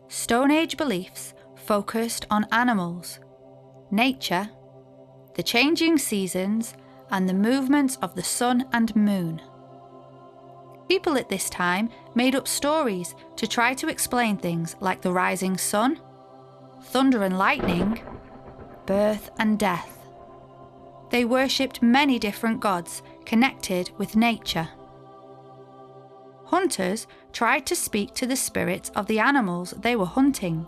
Stone Age beliefs focused on animals, nature, the changing seasons, and the movements of the sun and moon. People at this time made up stories to try to explain things like the rising sun, thunder and lightning, birth and death. They worshipped many different gods connected with nature. Hunters tried to speak to the spirits of the animals they were hunting.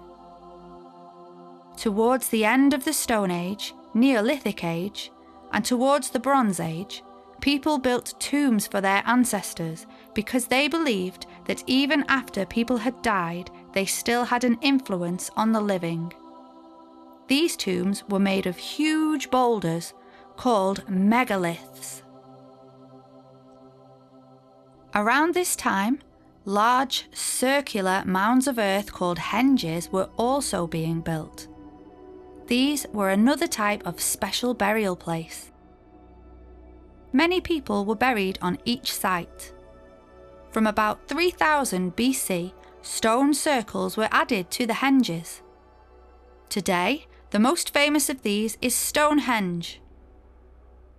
Towards the end of the Stone Age, Neolithic Age, and towards the Bronze Age, people built tombs for their ancestors because they believed that even after people had died, they still had an influence on the living. These tombs were made of huge boulders called megaliths. Around this time, large circular mounds of earth called henges were also being built. These were another type of special burial place. Many people were buried on each site. From about 3000 BC, stone circles were added to the henges. Today, the most famous of these is Stonehenge.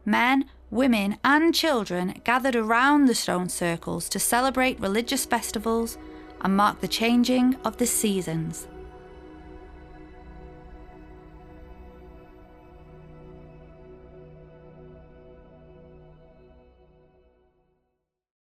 Men, women and children gathered around the stone circles to celebrate religious festivals and mark the changing of the seasons.